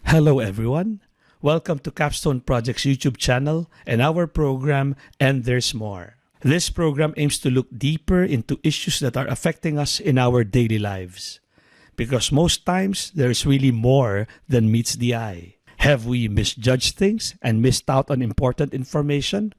Hello, everyone. Welcome to Capstone Project's YouTube channel and our program, And There's More. This program aims to look deeper into issues that are affecting us in our daily lives. Because most times, there's really more than meets the eye. Have we misjudged things and missed out on important information?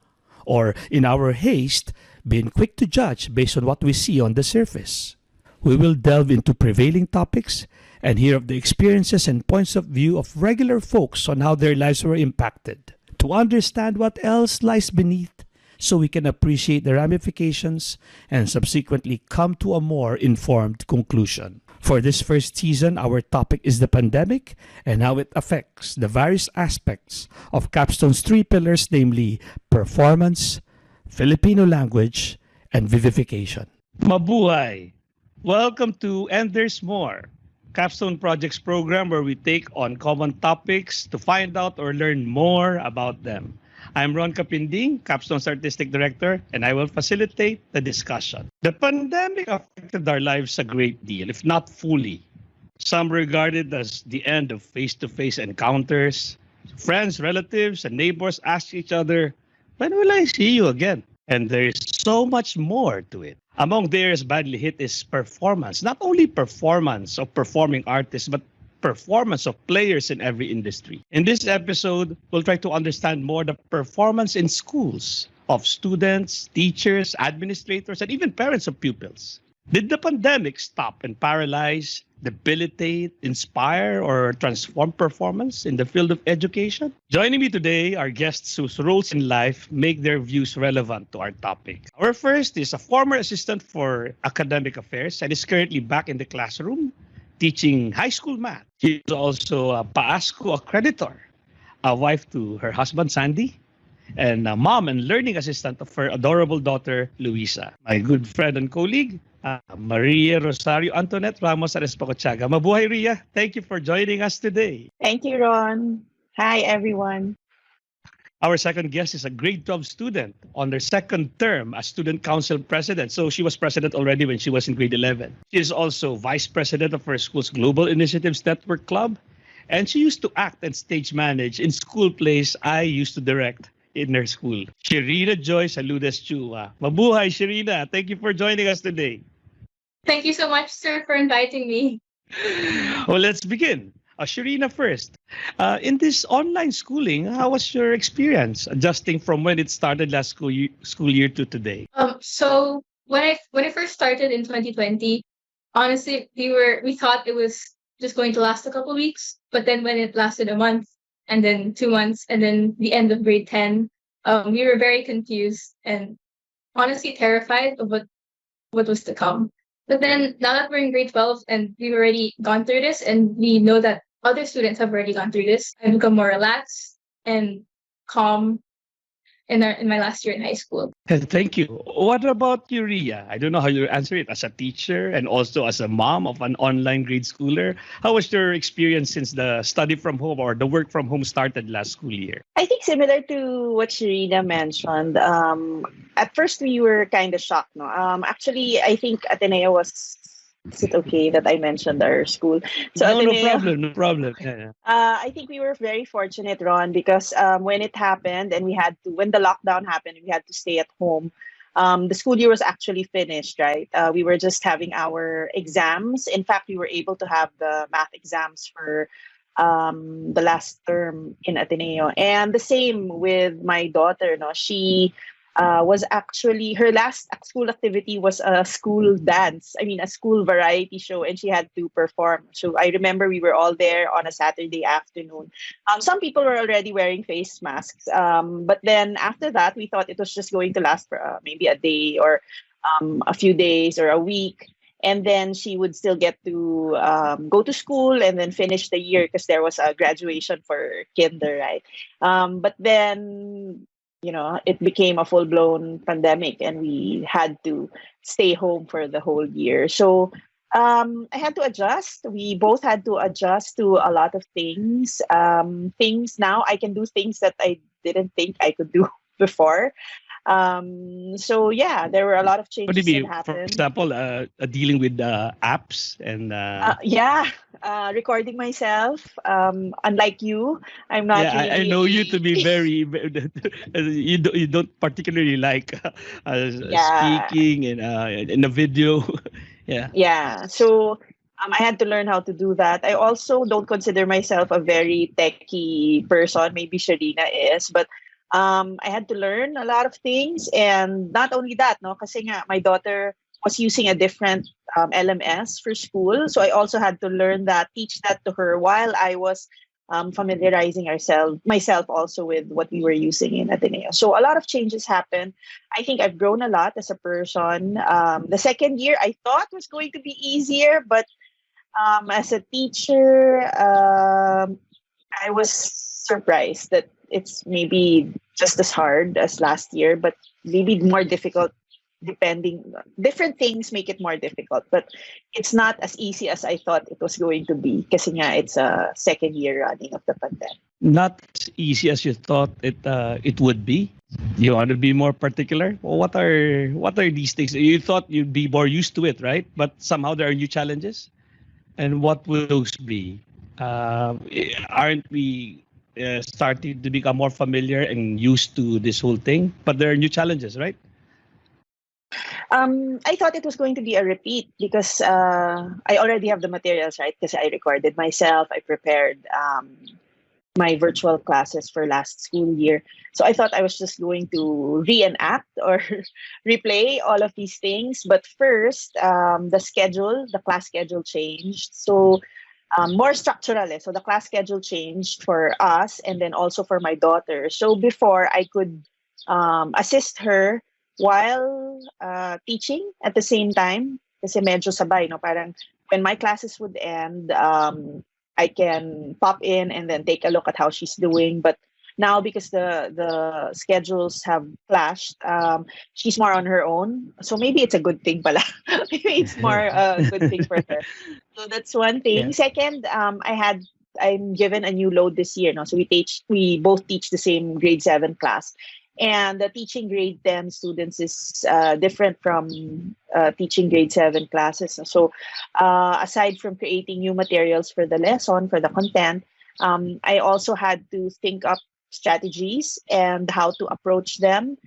Or, in our haste, been quick to judge based on what we see on the surface? We will delve into prevailing topics and hear of the experiences and points of view of regular folks on how their lives were impacted, to understand what else lies beneath so we can appreciate the ramifications and subsequently come to a more informed conclusion. For this first season, our topic is the pandemic and how it affects the various aspects of Capstone's three pillars, namely performance, Filipino language, and vivification. Mabuhay! Welcome to And There's More, Capstone Project's program where we take on common topics to find out or learn more about them. I'm Ron Capinding, Capstone's Artistic Director, and I will facilitate the discussion. The pandemic affected our lives a great deal, if not fully. Some regard it as the end of face-to-face encounters. Friends, relatives, and neighbors ask each other, "When will I see you again?" And there's so much more to it. Among the areas badly hit is performance. Not only performance of performing artists, but performance of players in every industry. In this episode, we'll try to understand more the performance in schools of students, teachers, administrators, and even parents of pupils. Did the pandemic stop and paralyze, debilitate, inspire, or transform performance in the field of education? Joining me today are guests whose roles in life make their views relevant to our topic. Our first is a former assistant for academic affairs and is currently back in the classroom teaching high school math. She is also a PAASCO accreditor, a wife to her husband, Sandy, and a mom and learning assistant of her adorable daughter, Luisa. My good friend and colleague, Maria Rosario Antoinette Ramos Arespacochaga. Mabuhay, Ria. Thank you for joining us today. Thank you, Ron. Hi, everyone. Our second guest is a grade 12 student on their second term as student council president. So she was president already when she was in grade 11. She is also vice president of her school's Global Initiatives Network Club. And she used to act and stage manage in school plays I used to direct in her school. Sharina Joy Saludes Chua. Mabuhay, Sharina. Thank you for joining us today. Thank you so much, sir, for inviting me. Well, let's begin. Sharina first. In this online schooling, how was your experience adjusting from when it started last school year to today? So when I first started in 2020, honestly, we thought it was just going to last a couple weeks, but then when it lasted a month, and then 2 months, and then the end of grade 10, we were very confused and honestly terrified of what was to come. But then now that we're in grade 12 and we've already gone through this and we know that other students have already gone through this, I've become more relaxed and calm in my last year in high school. Thank you. What about you, Ria? I don't know how you answer it as a teacher and also as a mom of an online grade schooler. How was your experience since the study from home or the work from home started last school year? I think similar to what Sharina mentioned, at first we were kind of shocked. No? Actually, I think Ateneo was... Is it okay that I mentioned our school? So Ateneo, no problem. Yeah. I think we were very fortunate, Ron, because when it happened and when the lockdown happened, we had to stay at home. The school year was actually finished, right? We were just having our exams. In fact, we were able to have the math exams for the last term in Ateneo. And the same with my daughter. No, she was actually, her last school activity was a school dance. I mean, a school variety show, and she had to perform. So I remember we were all there on a Saturday afternoon. Some people were already wearing face masks. But then after that, we thought it was just going to last for maybe a day or a few days or a week. And then she would still get to go to school and then finish the year because there was a graduation for kinder, right? But then, it became a full-blown pandemic and we had to stay home for the whole year. So I had to adjust. We both had to adjust to a lot of things. Now I can do things that I didn't think I could do before. So yeah, there were a lot of What do changes you that mean? For happened. example, dealing with apps and Yeah, recording myself. Unlike you, I'm not yeah, I really know you to a be very you don't particularly like yeah. speaking in a video. Yeah. Yeah. So I had to learn how to do that. I also don't consider myself a very techie person. Maybe Sharina is, but I had to learn a lot of things. And not only that, no, kasi nga, my daughter was using a different LMS for school. So I also had to learn that, teach that to her while I was familiarizing myself also with what we were using in Ateneo. So a lot of changes happened. I think I've grown a lot as a person. The second year I thought was going to be easier, but as a teacher, I was surprised that it's maybe just as hard as last year, but maybe more difficult. Depending, different things make it more difficult, but it's not as easy as I thought it was going to be. Kasi nga, it's a second year running of the pandemic. Not as easy as you thought it would be. You want to be more particular? Well, what are these things? You thought you'd be more used to it, right? But somehow there are new challenges. And what will those be? Aren't we starting to become more familiar and used to this whole thing? But there are new challenges, right? I thought it was going to be a repeat because I already have the materials, right? Because I recorded myself, I prepared my virtual classes for last school year. So I thought I was just going to reenact or replay all of these things. But first, the class schedule changed. So more structural. So the class schedule changed for us and then also for my daughter. So before I could assist her while teaching at the same time. Kasi medyo sabay, no? Parang when my classes would end, I can pop in and then take a look at how she's doing. But now because the schedules have clashed, she's more on her own. So maybe it's a good thing pala. Maybe it's more a good thing for her. So that's one Yeah. thing. Second, I'm given a new load this year. No? So we both teach the same grade 7 class. And the teaching grade 10 students is different from teaching grade 7 classes. So aside from creating new materials for the lesson, for the content, I also had to think up strategies and how to approach them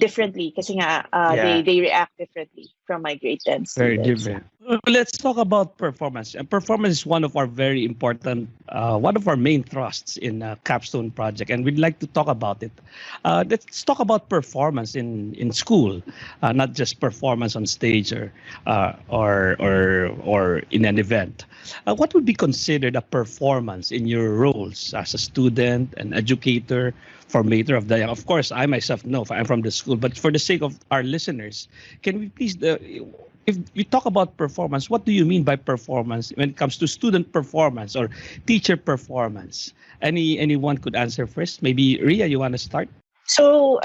differently kasi nga Yeah. they react differently from my grade 10 Very students. different. Let's talk about performance. And performance is one of our very important, one of our main thrusts in Capstone project, and we'd like to talk about it. Let's talk about performance in school, not just performance on stage or in an event. What would be considered a performance in your roles as a student, an educator, formator of the young? Of course, I myself know I'm from the school, but for the sake of our listeners, can we please, if you talk about performance, what do you mean by performance when it comes to student performance or teacher performance? Anyone could answer first? Maybe Ria, you want to start? So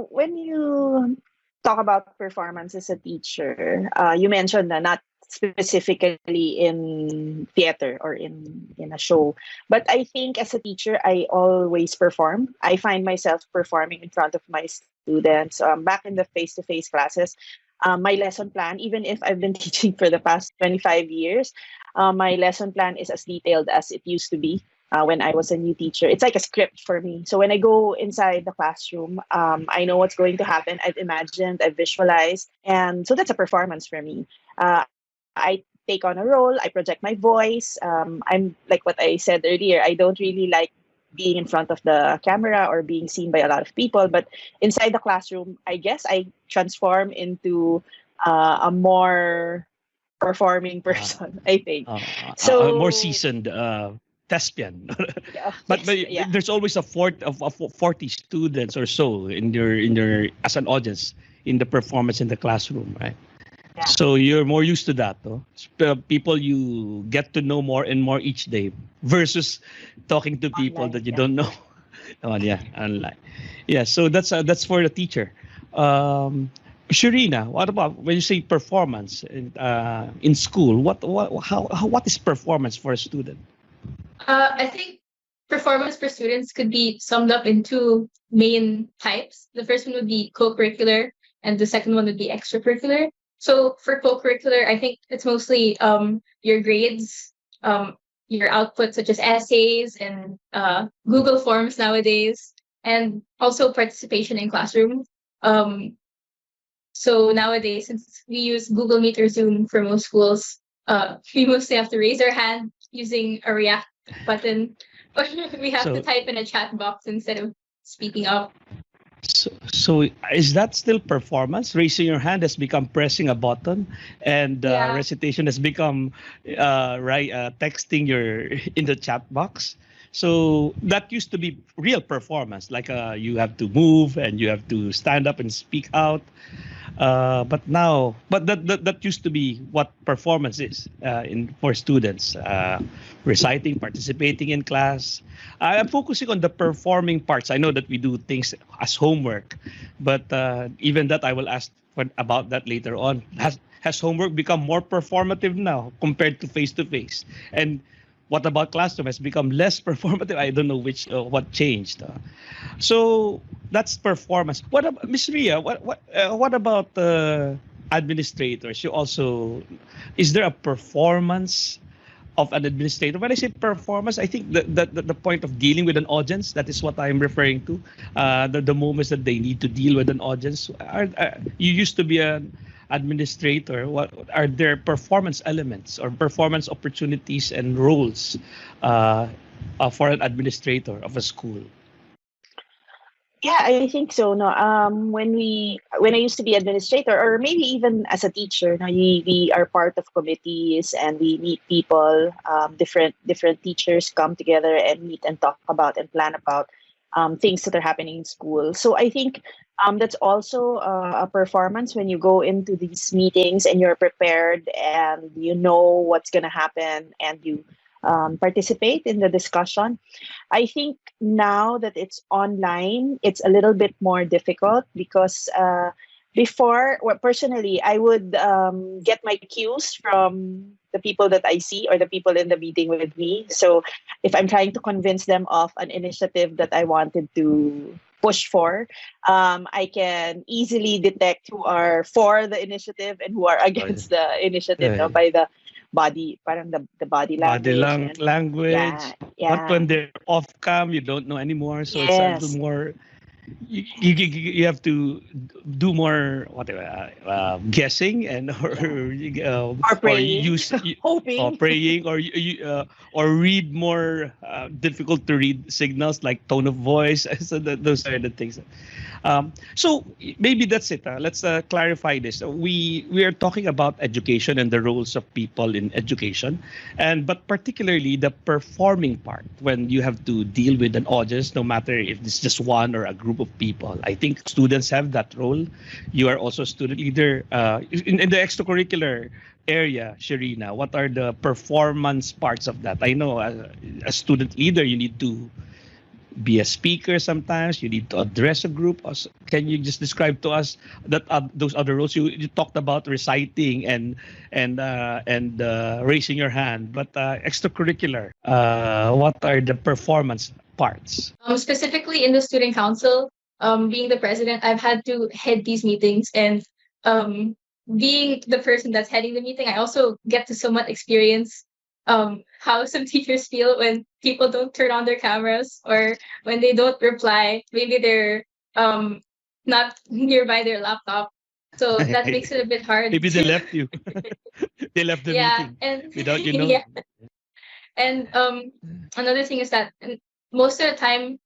when you talk about performance as a teacher, you mentioned that not specifically in theater or in a show, but I think as a teacher, I always perform. I find myself performing in front of my students. Back in the face-to-face classes, my lesson plan, even if I've been teaching for the past 25 years, my lesson plan is as detailed as it used to be when I was a new teacher. It's like a script for me. So when I go inside the classroom, I know what's going to happen. I've imagined, I've visualized. And so that's a performance for me. I take on a role, I project my voice. I'm like what I said earlier, I don't really like being in front of the camera or being seen by a lot of people. But inside the classroom, I guess I transform into a more performing person, I think. A more So seasoned thespian. yeah, But yes, yeah. there's always a 40 students or so in your as an audience in the performance in the classroom, right? Yeah. So you're more used to that, though. People you get to know more and more each day versus talking to people Online, that you yeah. don't know. Oh, yeah, online. Yeah, so that's for the teacher. Sharina, what about when you say performance in school? What is performance for a student? I think performance for students could be summed up in two main types. The first one would be co-curricular, and the second one would be extracurricular. So for co-curricular, I think it's mostly your grades, your output such as essays and Google Forms nowadays, and also participation in classroom. So nowadays, since we use Google Meet or Zoom for most schools, we mostly have to raise our hand using a React button, or we have to So, type in a chat box instead of speaking up. so is that still performance? Raising your hand has become pressing a button, and Yeah. recitation has become texting your in the chat box. So that used to be real performance, like you have to move and you have to stand up and speak out. But that used to be what performance is in for students, reciting, participating in class. I'm focusing on the performing parts. I know that we do things as homework, but even that I will ask about that later on. Has homework become more performative now compared to face to face? And what about classroom has become less performative? I don't know what changed. So that's performance. What about Miss Ria? What about administrators? You also is there a performance of an administrator? When I say performance, I think the point of dealing with an audience, that is what I'm referring to. The moments that they need to deal with an audience. You used to be an administrator. What are there performance elements or performance opportunities and roles for an administrator of a school? Yeah, I think so. No, when I used to be administrator, or maybe even as a teacher, no, we are part of committees and we meet people. Different teachers come together and meet and talk about and plan about things that are happening in school. So I think that's also a performance when you go into these meetings and you're prepared and you know what's going to happen and you participate in the discussion. I think now that it's online, it's a little bit more difficult because before, well, personally, I would get my cues from the people that I see or the people in the meeting with me. So if I'm trying to convince them of an initiative that I wanted to push for, I can easily detect who are for the initiative and who are against the initiative, no, Right. by the body, parang the body Body language and language. yeah, But yeah, when they're off cam, you don't know anymore. So it's a little yes, more. You have to do more whatever guessing and yeah, or or praying, or hoping. praying or read more difficult to read signals like tone of voice. So those are the things. So maybe that's it. Let's clarify this. We are talking about education and the roles of people in education, but particularly the performing part when you have to deal with an audience, no matter if it's just one or a group of people. I think students have that role. You are also a student leader in the extracurricular area, Sharina. What are the performance parts of that? I know as a student leader, you need to be a speaker sometimes, you need to address a group. Can you just describe to us that those other roles you talked about reciting and raising your hand, but extracurricular, what are the performance parts? Specifically in the student council, being the president, I've had to head these meetings, and being the person that's heading the meeting, I also get to somewhat experience how some teachers feel when people don't turn on their cameras or when they don't reply. Maybe they're not nearby their laptop, so that makes it a bit hard. Maybe they left you. They left the Yeah, meeting and without you yeah, knowing. and another thing is that most of the time,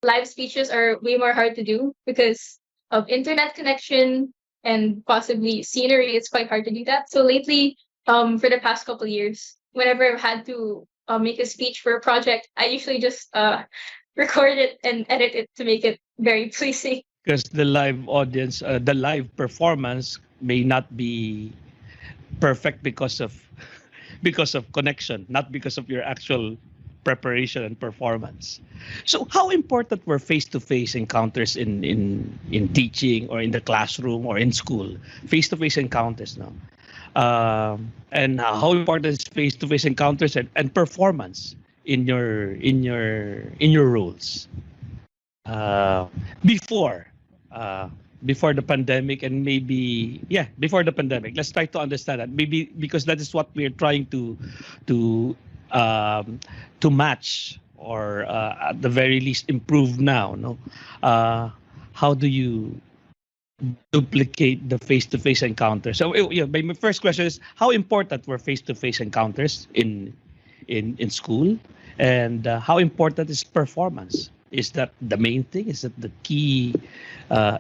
live speeches are way more hard to do because of internet connection and possibly scenery. It's quite hard to do that. So lately, for the past couple of years, whenever I've had to make a speech for a project, I usually just record it and edit it to make it very pleasing. Because the live audience, the live performance may not be perfect because of connection, not because of your actual preparation and performance. So how important were face-to-face encounters in teaching or in the classroom or in school? Face-to-face encounters now. And how important is face-to-face encounters and performance in your roles uh, before uh, before the pandemic, and maybe before the pandemic. Let's try to understand that, maybe because that is what we're trying to um, to match, or at the very least improve now. No, how do you duplicate the face-to-face encounter? So my first question is, how important were face-to-face encounters in school, and how important is performance? Is that the main thing? Is that the key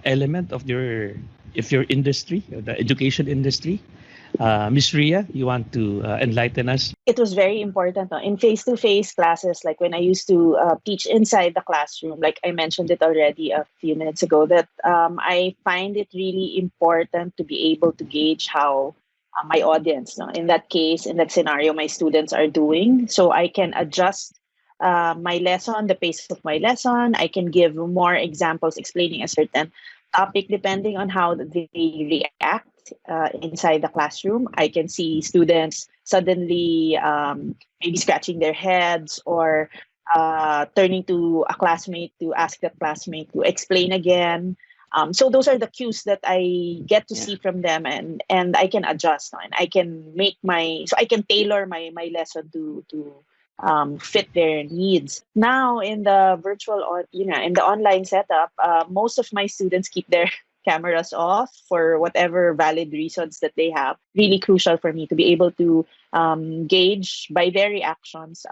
element of your industry, or the education industry? Miss Ria, you want to enlighten us? It was very important, no? In face-to-face classes, like when I used to teach inside the classroom, like I mentioned it already a few minutes ago, that I find it really important to be able to gauge how my audience, no? In that case, in that scenario, my students are doing, so I can adjust my lesson, the pace of my lesson. I can give more examples explaining a certain topic depending on how they react inside the classroom. I can see students suddenly maybe scratching their heads, or turning to a classmate to ask that classmate to explain again. So those are the cues that I get to see from them, and I can adjust, no? And I can I can tailor my lesson to fit their needs. Now in the in the online setup, most of my students keep their cameras off for whatever valid reasons that they have. Really crucial for me to be able to gauge by their reactions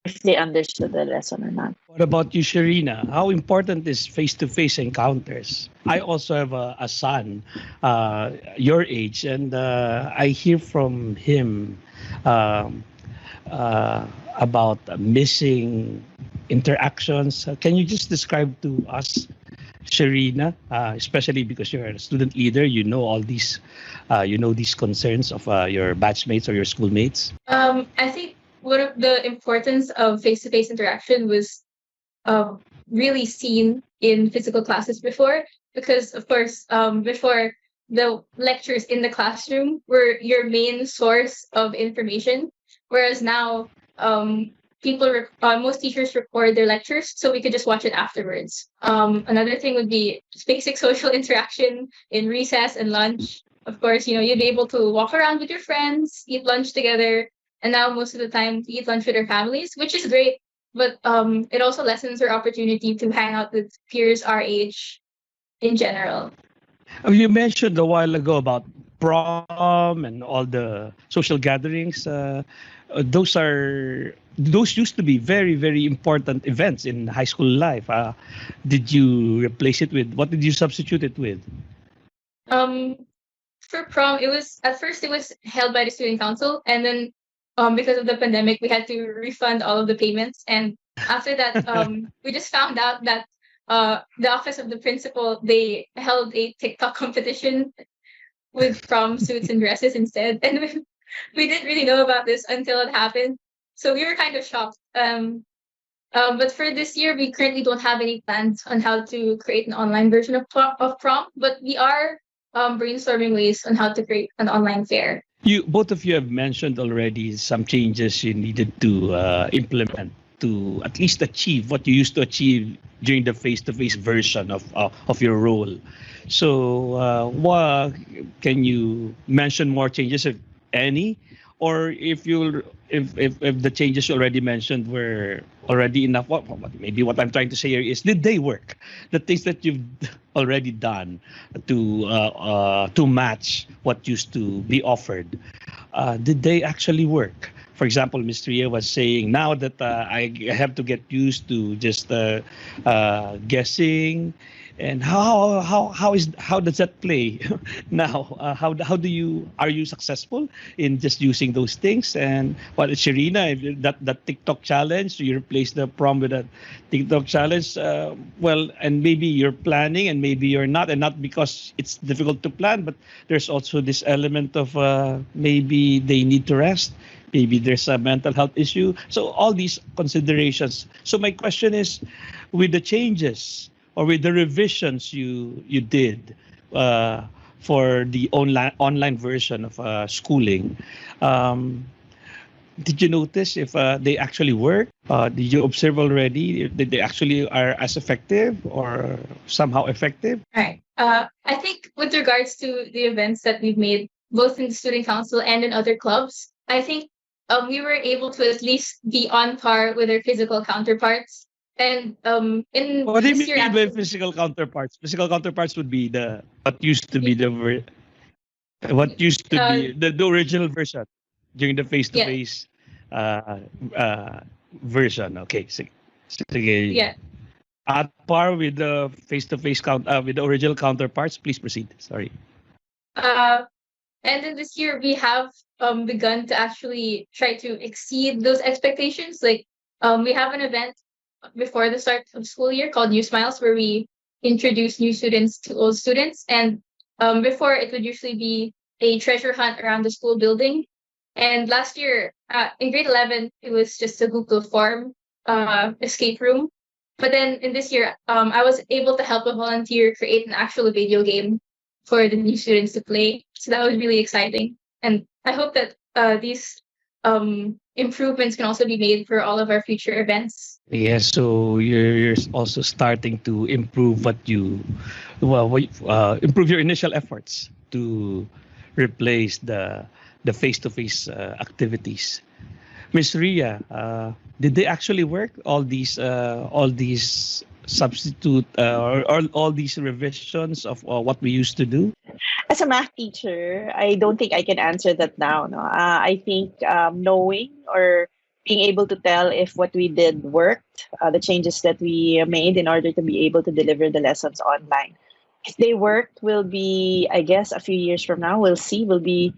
if they understood the lesson or not. What about you, Sharina? How important is face-to-face encounters? I also have a son your age, and I hear from him um, about missing interactions. Can you just describe to us, Sharina, especially because you're a student leader, you know all these, these concerns of your batchmates or your schoolmates? I think one of the importance of face-to-face interaction was really seen in physical classes before, because of course, before, the lectures in the classroom were your main source of information, whereas now most teachers record their lectures so we could just watch it afterwards. Another thing would be just basic social interaction in recess and lunch. Of course, you'd be able to walk around with your friends, eat lunch together, and now most of the time we eat lunch with our families, which is great. But it also lessens our opportunity to hang out with peers our age in general. You mentioned a while ago about prom and all the social gatherings. Those used to be very, very important events in high school life. Did you replace it with, what did you substitute it with? For prom, at first it was held by the student council, and then because of the pandemic, we had to refund all of the payments. And after that, we just found out that the office of the principal, they held a TikTok competition with prom suits and dresses instead, and we didn't really know about this until it happened. So we were kind of shocked. But for this year, we currently don't have any plans on how to create an online version of prom, but we are brainstorming ways on how to create an online fair. Both of you have mentioned already some changes you needed to implement to at least achieve what you used to achieve during the face-to-face version of your role. So, can you mention more changes, if any, or if the changes you already mentioned were already enough? Maybe what I'm trying to say here is, did they work? The things that you've already done to match what used to be offered, did they actually work? For example, Ms. Ria was saying now that I have to get used to just guessing, and how does that play now? Are you successful in just using those things? And what is Sharina, that TikTok challenge? You replace the prom with a TikTok challenge. And maybe you're planning, and maybe you're not, and not because it's difficult to plan, but there's also this element of maybe they need to rest. Maybe there's a mental health issue. So all these considerations. So my question is, with the changes or with the revisions you did for the online version of schooling, Did you notice if they actually work? Did you observe already? Did they actually are as effective or somehow effective? Right. I think with regards to the events that we've made, both in the student council and in other clubs, I think we were able to at least be on par with our physical counterparts. And in What do you this mean year, by actually, physical counterparts? Physical counterparts would be the what used to be uh, the original version during the yeah, face-to-face uh, uh, version. Okay, sige. yeah. At par with the face-to-face with the original counterparts. Please proceed. Sorry. Uh, and then this year we have begun to actually try to exceed those expectations. Like we have an event before the start of school year called New Smiles, where we introduce new students to old students. And before, it would usually be a treasure hunt around the school building. And last year, in grade 11, it was just a Google form escape room. But then in this year, I was able to help a volunteer create an actual video game for the new students to play. So that was really exciting. And I hope that these improvements can also be made for all of our future events. Yes, so you're also starting to improve improve your initial efforts to replace the face-to-face activities. Miss Ria, did they actually work? All these substitute or all these revisions of what we used to do? As a math teacher, I don't think I can answer that now. No, I think knowing or being able to tell if what we did worked, the changes that we made in order to be able to deliver the lessons online. If they worked, will be, I guess, a few years from now. We'll see. We'll be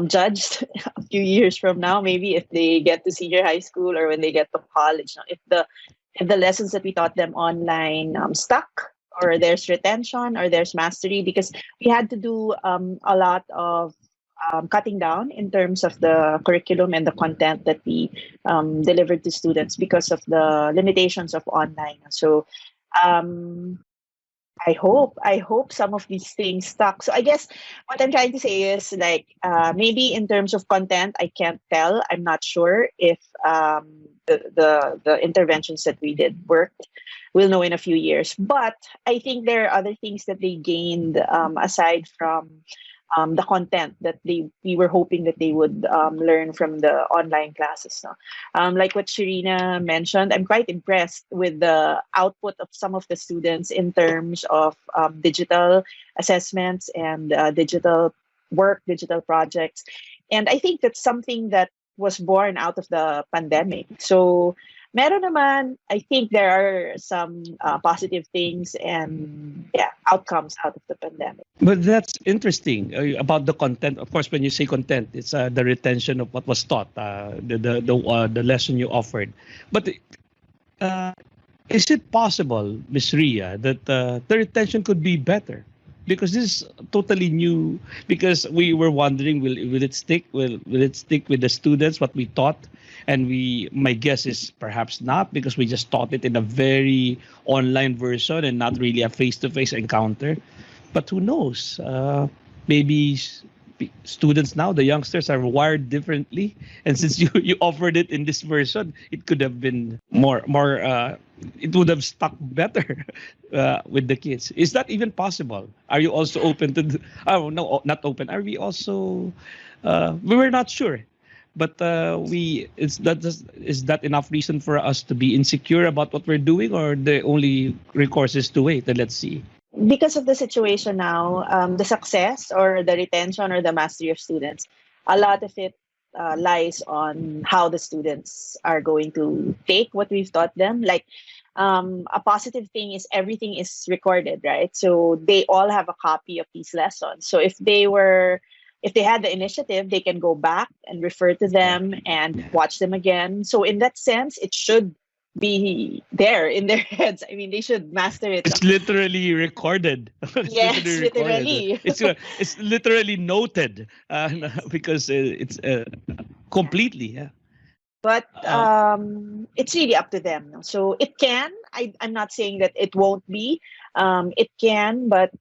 judged a few years from now, maybe if they get to senior high school or when they get to college. No? If the lessons that we taught them online stuck, or there's retention, or there's mastery, because we had to do a lot of cutting down in terms of the curriculum and the content that we delivered to students because of the limitations of online. So um, I hope some of these things stuck. So I guess what I'm trying to say is like maybe in terms of content, I can't tell. I'm not sure if the interventions that we did worked. We'll know in a few years. But I think there are other things that they gained aside from the content that we were hoping that they would learn from the online classes. No? Like what Shirina mentioned, I'm quite impressed with the output of some of the students in terms of digital assessments and digital work, digital projects. And I think that's something that was born out of the pandemic. So meron naman, I think there are some positive things and outcomes out of the pandemic. But that's interesting about the content. Of course, when you say content, it's the retention of what was taught, the lesson you offered. But is it possible, Miss Ria, that the retention could be better? Because this is totally new. Because we were wondering, will it stick? Will it stick with the students what we taught? And my guess is perhaps not, because we just taught it in a very online version and not really a face-to-face encounter. But who knows? Maybe students now, the youngsters, are wired differently, and since you offered it in this version, it could have been more. It would have stuck better with the kids. Is that even possible? Are you also open to? Oh no, not open. Are we also? We were not sure, but is that enough reason for us to be insecure about what we're doing, or the only recourse is to wait and let's see? Because of the situation now, the success or the retention or the mastery of students, a lot of it lies on how the students are going to take what we've taught them. Like a positive thing is everything is recorded, right? So they all have a copy of these lessons. So if they had the initiative, they can go back and refer to them and watch them again. So in that sense, it should be there in their heads. I mean, they should master it. It's literally recorded. It's Yes, literally recorded. literally. It's literally noted because it's completely. Yeah. But it's really up to them. No? So it can. I'm not saying that it won't be. It can, but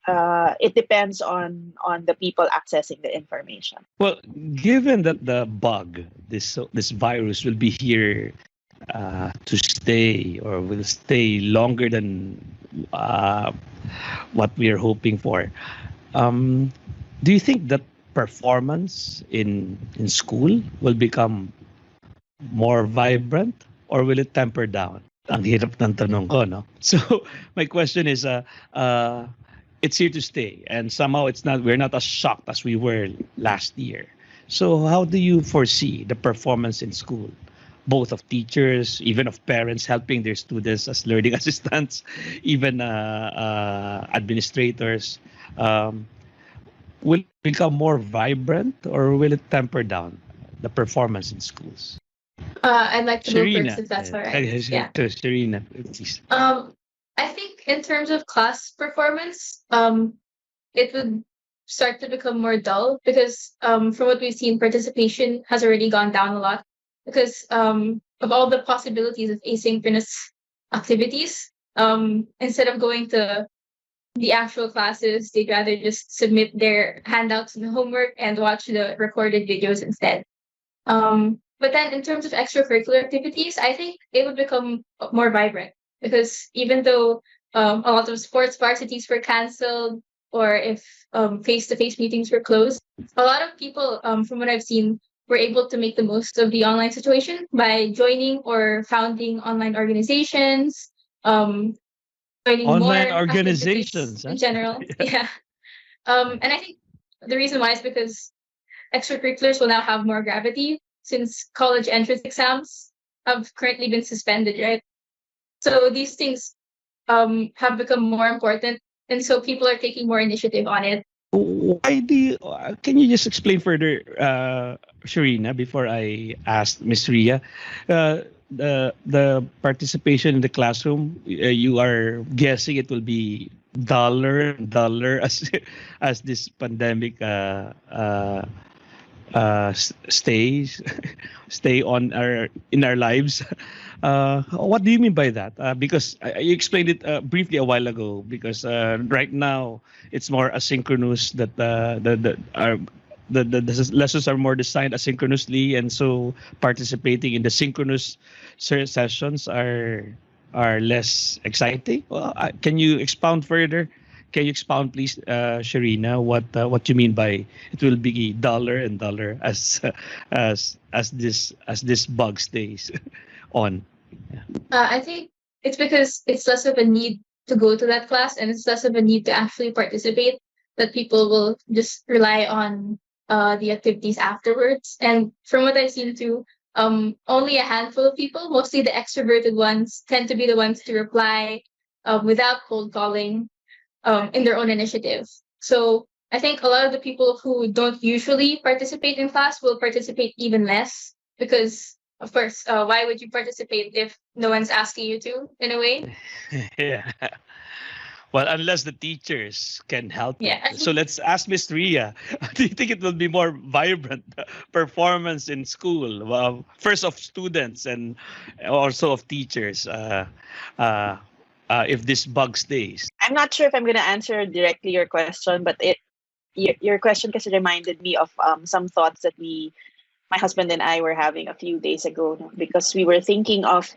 it depends on the people accessing the information. Well, given that the bug, this virus, will be here to stay, or will stay longer than uh, what we are hoping for, do you think that performance in school will become more vibrant, or will it temper down? Ang hirap ng tanong ko, no? So my question is, it's here to stay, and somehow we're not as shocked as we were last year. So how do you foresee the performance in school, both of teachers, even of parents helping their students as learning assistants, even administrators? Will it become more vibrant, or will it temper down the performance in schools? I'd like to go Sharina, first if that's all right. Yeah. Sharina, please. I think in terms of class performance, it would start to become more dull because from what we've seen, participation has already gone down a lot because of all the possibilities of asynchronous activities. Instead of going to the actual classes, they'd rather just submit their handouts and homework and watch the recorded videos instead. But then in terms of extracurricular activities, I think it would become more vibrant because even though a lot of sports varsities were canceled or if face-to-face meetings were closed, a lot of people, from what I've seen, were able to make the most of the online situation by joining or founding online organizations, joining Online more organizations, activities in general. Yeah. And I think the reason why is because extracurriculars will now have more gravity since college entrance exams have currently been suspended, right? So these things have become more important, and so people are taking more initiative on it. Why do you, can you just explain further, Sharina, before I ask Miss Ria? The participation in the classroom, you are guessing it will be duller and duller as this pandemic stays stay on our in our lives. What do you mean by that? Because you explained it briefly a while ago. Because right now it's more asynchronous. That the lessons are more designed asynchronously, and so participating in the synchronous sessions are less exciting. Well, can you expound further? Can you expound, please, Sharina, what you mean by it will be duller and duller as this bug stays on? Yeah. I think it's because it's less of a need to go to that class and it's less of a need to actually participate that people will just rely on the activities afterwards. And from what I've seen too, only a handful of people, mostly the extroverted ones, tend to be the ones to reply without cold calling in their own initiative. So I think a lot of the people who don't usually participate in class will participate even less because, of course, why would you participate if no one's asking you to, in a way? Yeah. Well, unless the teachers can help it. Yeah. So let's ask Miss Ria. Do you think it will be more vibrant performance in school? Well, first of students and also of teachers. If this bug stays. I'm not sure if I'm going to answer directly your question, but your question kasi reminded me of some thoughts that my husband and I were having a few days ago, no? Because we were thinking of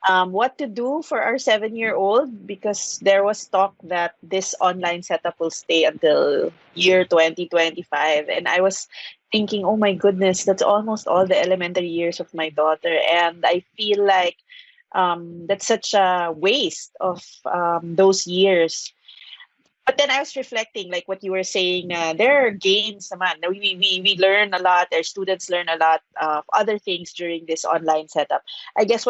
what to do for our 7-year-old because there was talk that this online setup will stay until year 2025. And I was thinking, oh my goodness, that's almost all the elementary years of my daughter. And I feel like that's such a waste of those years. But then I was reflecting, like what you were saying, there are gains naman. We learn a lot, our students learn a lot of other things during this online setup. I guess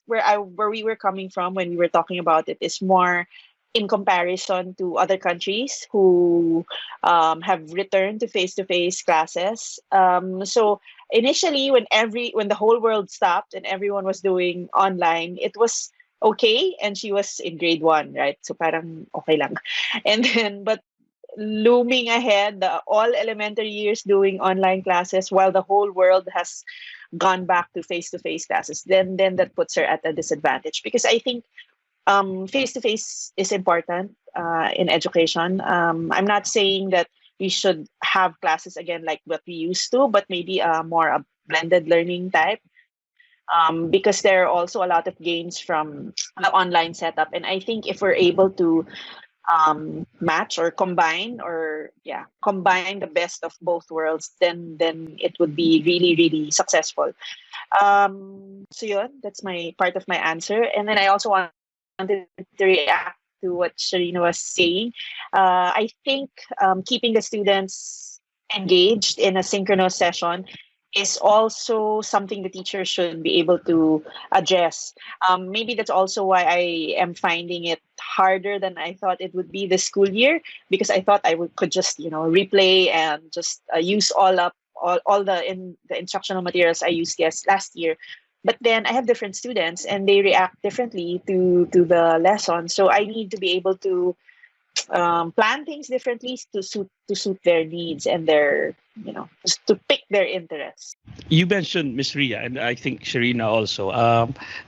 where we were coming from when we were talking about it is more in comparison to other countries who have returned to face-to-face classes. So initially, when the whole world stopped and everyone was doing online, it was okay, and she was in grade 1, right? So parang okay lang. And then, but looming ahead, all elementary years doing online classes while the whole world has gone back to face-to-face classes, then that puts her at a disadvantage because I think face to face is important in education. I'm not saying that we should have classes again like what we used to, but maybe more a blended learning type. Because there are also a lot of gains from the online setup, and I think if we're able to match or combine the best of both worlds, then it would be really really successful. So yun, that's my part of my answer. And then I also wanted to react to what Sharina was saying. I think keeping the students engaged in a synchronous session is also something the teacher should be able to address. Maybe that's also why I am finding it harder than I thought it would be this school year, because I thought could just replay and just use all the instructional materials I used last year. But then I have different students and they react differently to the lesson, so I need to be able to plan things differently to suit their needs and their to pick their interests. You mentioned Miss Ria, and I think Sharina also,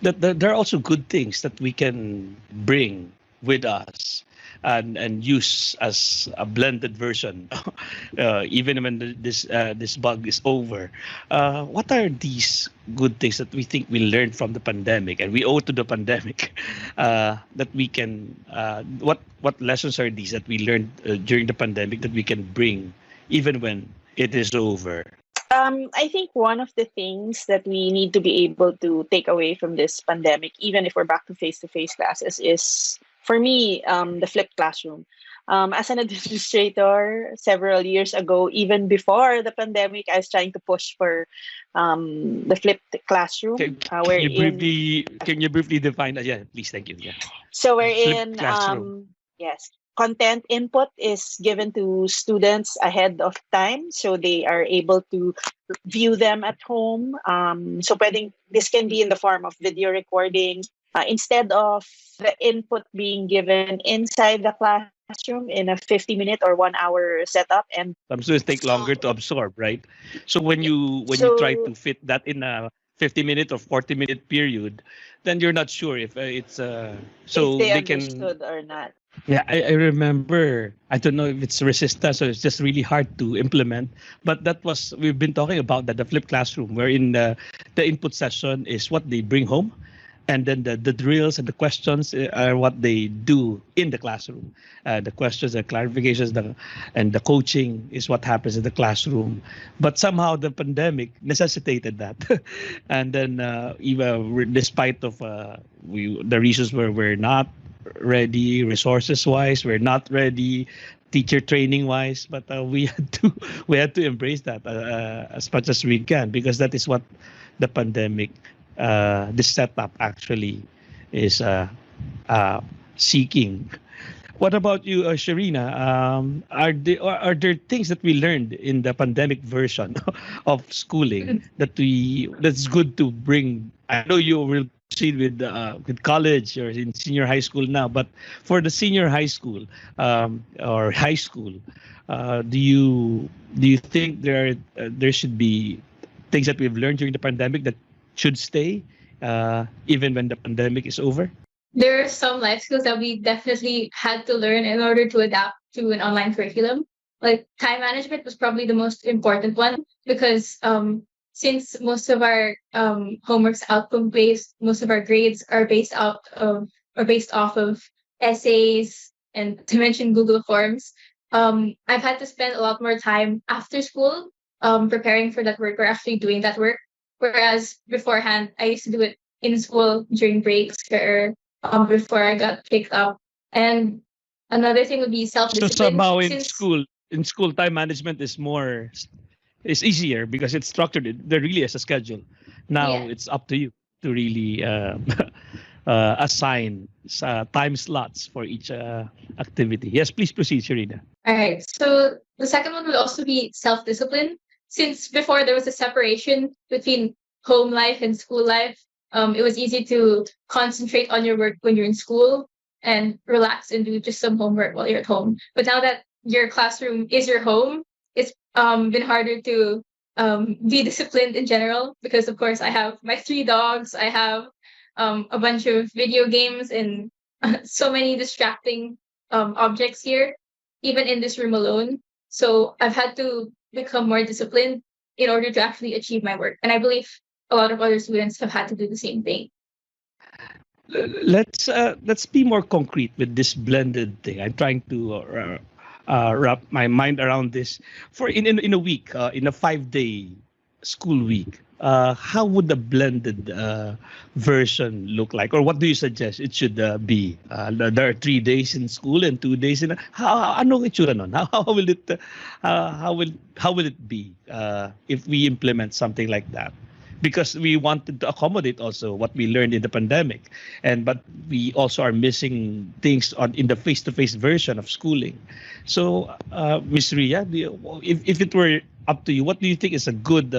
that there are also good things that we can bring with us and use as a blended version, even when this bug is over. What are these good things that we think we learned from the pandemic and we owe to the pandemic? That we can, what lessons are these that we learned during the pandemic that we can bring even when it is over? I think one of the things that we need to be able to take away from this pandemic, even if we're back to face classes, is for me the flipped classroom. As an administrator several years ago, even before the pandemic, I was trying to push for the flipped classroom. Can you briefly define that? Yeah, please, thank you. Yeah. So we're Flipped in classroom. yes, content input is given to students ahead of time, so they are able to view them at home. So this can be in the form of video recording, instead of the input being given inside the classroom in a 50-minute or 1 hour setup. And Some students take longer to absorb, right? So when you try so to fit that in a 50-minute or 40-minute period, then you're not sure if if so they they can. understood or not. Yeah, I remember. I don't know if it's resistance or it's just really hard to implement. But we've been talking about that, the flipped classroom, wherein the input session is what they bring home. And then the drills and the questions are what they do in the classroom. The questions and clarifications and the coaching is what happens in the classroom. But somehow the pandemic necessitated that. And then even despite of the reasons where we're not ready resources wise, we're not ready teacher training wise, but we had to embrace that as much as we can, because that is what the pandemic, this setup actually is seeking. What about you, Sharina? Are there things that we learned in the pandemic version of schooling that's good to bring? I know you will proceed with college or in senior high school now, but for the senior high school or high school, do you think there should be things that we've learned during the pandemic that should stay even when the pandemic is over? There are some life skills that we definitely had to learn in order to adapt to an online curriculum. Like time management was probably the most important one, because since most of our homework's outcome based, most of our grades are based off of essays and, to mention, Google Forms. I've had to spend a lot more time after school preparing for that work or actually doing that work. Whereas beforehand, I used to do it in school during breaks or before I got picked up. And another thing would be So self-discipline. somehow in school, time management is easier because it's structured. There really is a schedule. Now Yeah. it's up to you to really assign time slots for each activity. Yes, please proceed, Sharina. All right. So the second one would also be self-discipline. Since before there was a separation between home life and school life, it was easy to concentrate on your work when you're in school and relax and do just some homework while you're at home. But now that your classroom is your home, it's been harder to be disciplined in general, because of course I have my 3 dogs, I have a bunch of video games and so many distracting objects here, even in this room alone. So I've had to become more disciplined in order to actually achieve my work. And I believe a lot of other students have had to do the same thing. Let's be more concrete with this blended thing. I'm trying to wrap my mind around this. For in a week, in a 5-day school week, how would the blended version look like, or what do you suggest it should be? There are 3 days in school and 2 days in. How anong itsura nun? How will it how will it be if we implement something like that? Because we wanted to accommodate also what we learned in the pandemic, but we also are missing things in the face-to-face version of schooling. So, Miss Ria, if it were up to you, what do you think is a good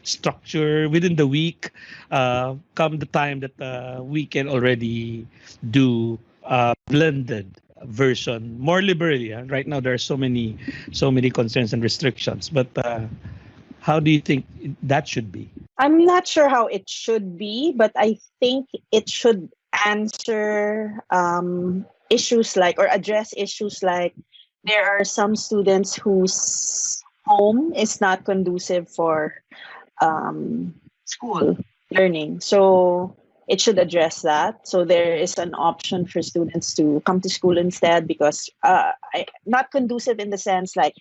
structure within the week? Come the time that we can already do blended version more liberally. Right now, there are so many concerns and restrictions, but how do you think that should be? I'm not sure how it should be, but I think it should answer issues like, or address issues like, there are some students whose home is not conducive for school learning. So it should address that. So there is an option for students to come to school instead, because not conducive in the sense like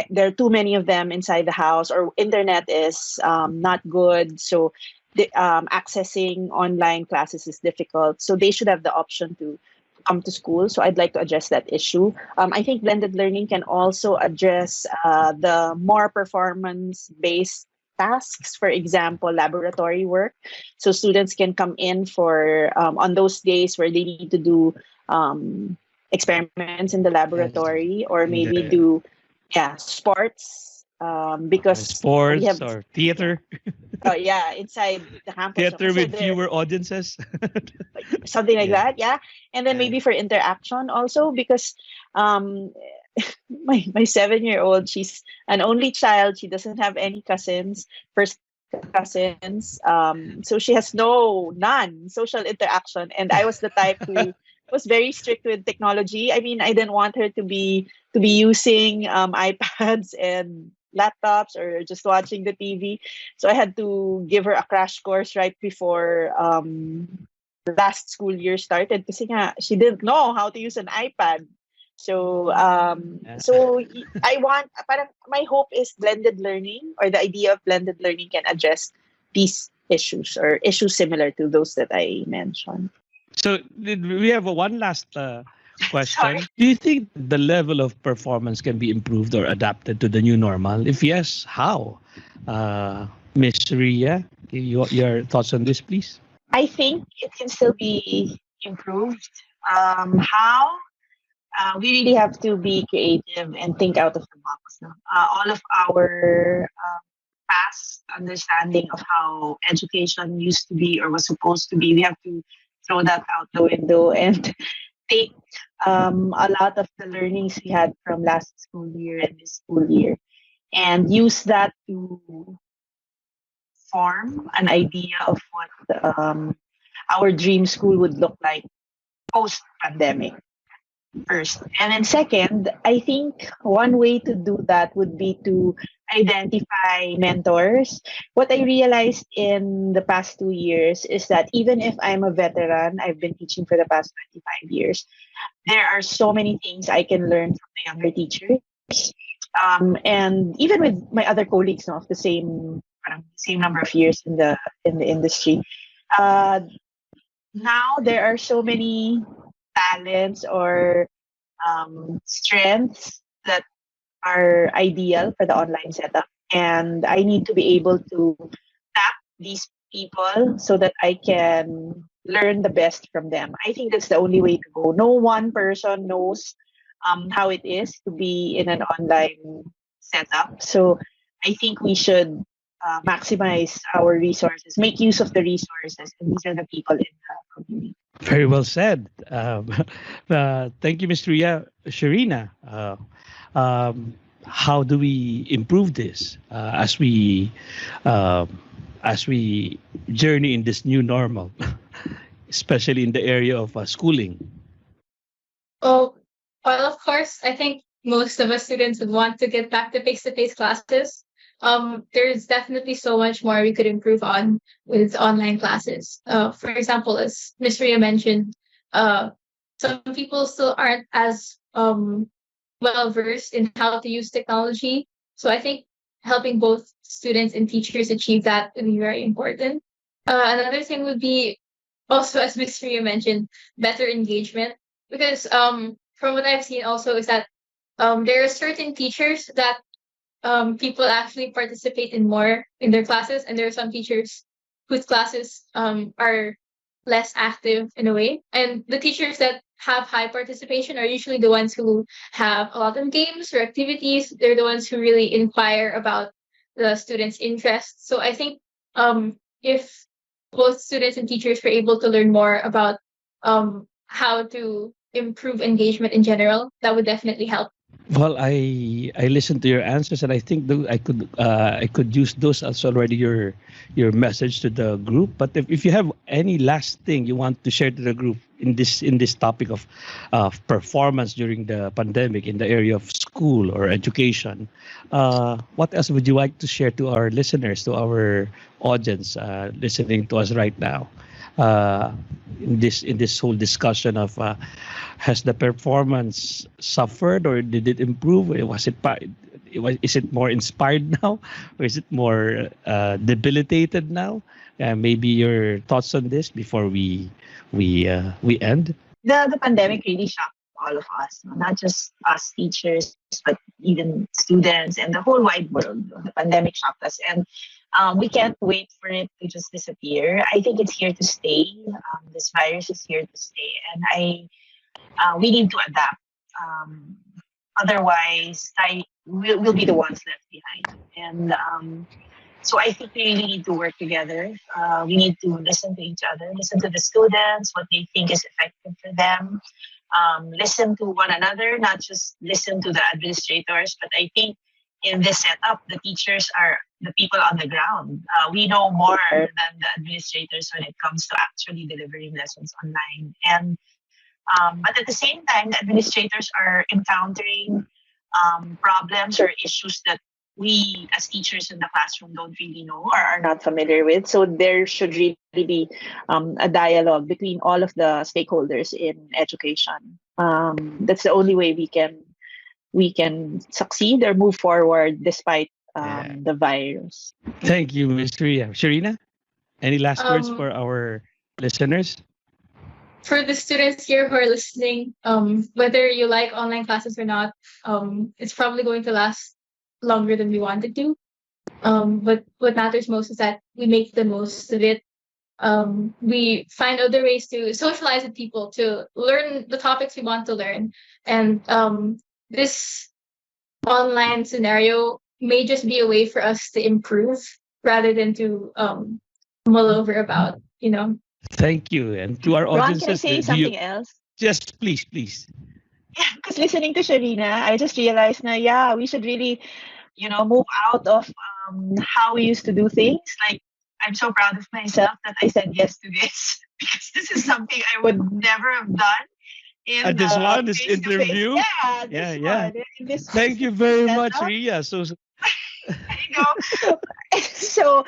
there are too many of them inside the house, or internet is not good, so accessing online classes is difficult. So they should have the option to come to school. So I'd like to address that issue. I think blended learning can also address the more performance-based tasks, for example, laboratory work. So students can come in for on those days where they need to do experiments in the laboratory, or maybe do sports, because sports we have, or theater. Inside the campus. Theater with fewer audiences. Something like that, and then maybe for interaction also, because my 7-year-old, she's an only child. She doesn't have any cousins, first cousins, so she has none social interaction. And I was the type who was very strict with technology. I mean, I didn't want her to be using iPads and laptops, or just watching the TV. So I had to give her a crash course right before last school year started, kasi nga she didn't know how to use an iPad. So so parang my hope is blended learning, or the idea of blended learning, can address these issues, or issues similar to those that I mentioned. So we have one last question. Do you think the level of performance can be improved or adapted to the new normal? If yes, how? Ms. Ria, your thoughts on this, please? I think it can still be improved. How? We really have to be creative and think out of the box. No? All of our past understanding of how education used to be or was supposed to be, we have to throw that out the window and take a lot of the learnings we had from last school year and this school year, and use that to form an idea of what our dream school would look like post-pandemic. First. And then second, I think one way to do that would be to identify mentors. What I realized in the past 2 years is that even if I'm a veteran, I've been teaching for the past 25 years, there are so many things I can learn from the younger teachers. And even with my other colleagues of the same number of years in the industry. Now there are so many talents or strengths that are ideal for the online setup, and I need to be able to tap these people so that I can learn the best from them. I think that's the only way to go. No one person knows how it is to be in an online setup, so I think we should maximize our resources, make use of the resources, and these are the people in the community. Very well said. Thank you, Ms. Ria. Sharina, how do we improve this as we journey in this new normal? especially in the area of schooling? Oh, well, of course, I think most of us students would want to get back to face-to-face classes. There's definitely so much more we could improve on with online classes. For example, as Miss Ria mentioned, uh, some people still aren't as well versed in how to use technology. So I think helping both students and teachers achieve that would be very important. Another thing would be also, as Miss Ria mentioned, better engagement because from what I've seen also is that there are certain teachers that people actually participate in more in their classes, and there are some teachers whose classes are less active in a way. And the teachers that have high participation are usually the ones who have a lot of games or activities. They're the ones who really inquire about the students' interests. So I think if both students and teachers were able to learn more about how to improve engagement in general, that would definitely help. Well, I listened to your answers, and I think I could use those as already your message to the group. But if you have any last thing you want to share to the group in this topic of performance during the pandemic in the area of school or education, what else would you like to share to our listeners, to our audience listening to us right now? uh, in this whole discussion of has the performance suffered or did it improve? Is it more inspired now, or is it more debilitated now? Maybe your thoughts on this before we end. The pandemic really shocked all of us, no? Not just us teachers, but even students and the whole wide world. The pandemic shocked us, and we can't wait for it to just disappear. I think it's here to stay. This virus is here to stay, and we need to adapt. Otherwise, we'll be the ones left behind. And so I think we really need to work together. We need to listen to each other, listen to the students, what they think is effective for them, listen to one another, not just listen to the administrators. But I think in this setup, the teachers are the people on the ground. We know more than the administrators when it comes to actually delivering lessons online. And but at the same time, the administrators are encountering problems or issues that we as teachers in the classroom don't really know or are not familiar with. So there should really be a dialogue between all of the stakeholders in education. That's the only way we can succeed or move forward despite Yeah. the virus. Thank you, Ms. Ria. Sharina, any last words Um, for our listeners? for the students here who are listening, whether you like online classes or not, it's probably going to last longer than we wanted to. But what matters most is that we make the most of it. We find other ways to socialize with people, to learn the topics we want to learn. And this online scenario may just be a way for us to improve rather than to mull over about, you know. Thank you. And to our Ron, can I audiences, say do you something else? just please. Because listening to Sharina, I just realized now, yeah, we should really, move out of how we used to do things. Like, I'm so proud of myself that I said yes to this because this is something I would never have done in This the one, this face-to-face. interview. Yeah, Yeah, this yeah. one. In this Thank you face-to-face very much, setup. Ria. So There you go. So,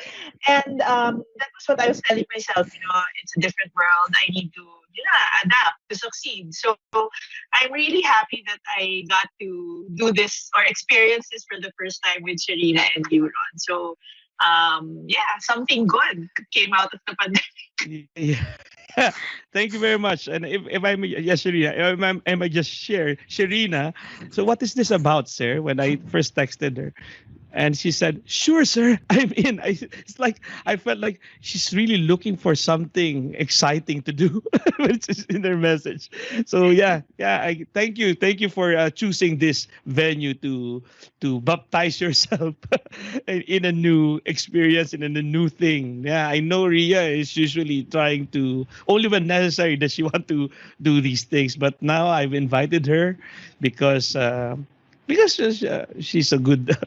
and that was what I was telling myself. It's a different world. I need to, adapt to succeed. So I'm really happy that I got to do this or experience this for the first time with Sharina and Euron. So, yeah, something good came out of the pandemic. yeah. Thank you very much. And if I may, yes, Sharina, I might just share, Sharina. So what is this about, sir? When I first texted her, and she said, "Sure, sir, I'm in." It's like I felt like she's really looking for something exciting to do, which is in her message. So yeah. Thank you for choosing this venue to baptize yourself in a new experience and in a new thing. Yeah, I know Ria is usually trying to only when necessary does she want to do these things, but now I've invited her because. Because she's a good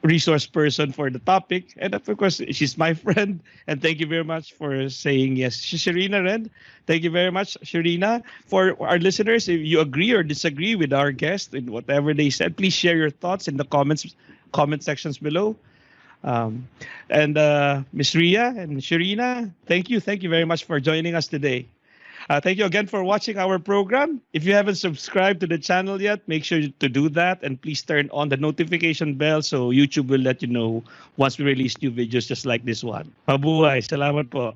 resource person for the topic. And of course, she's my friend. And thank you very much for saying yes. Sharina Red, thank you very much, Sharina. For our listeners, if you agree or disagree with our guest in whatever they said, please share your thoughts in the comment sections below. Um, and Miss Ria and Sharina, thank you. Thank you very much for joining us today. Thank you again for watching our program. If you haven't subscribed to the channel yet, make sure to do that. And please turn on the notification bell so YouTube will let you know once we release new videos just like this one. Mabuhay. Salamat po.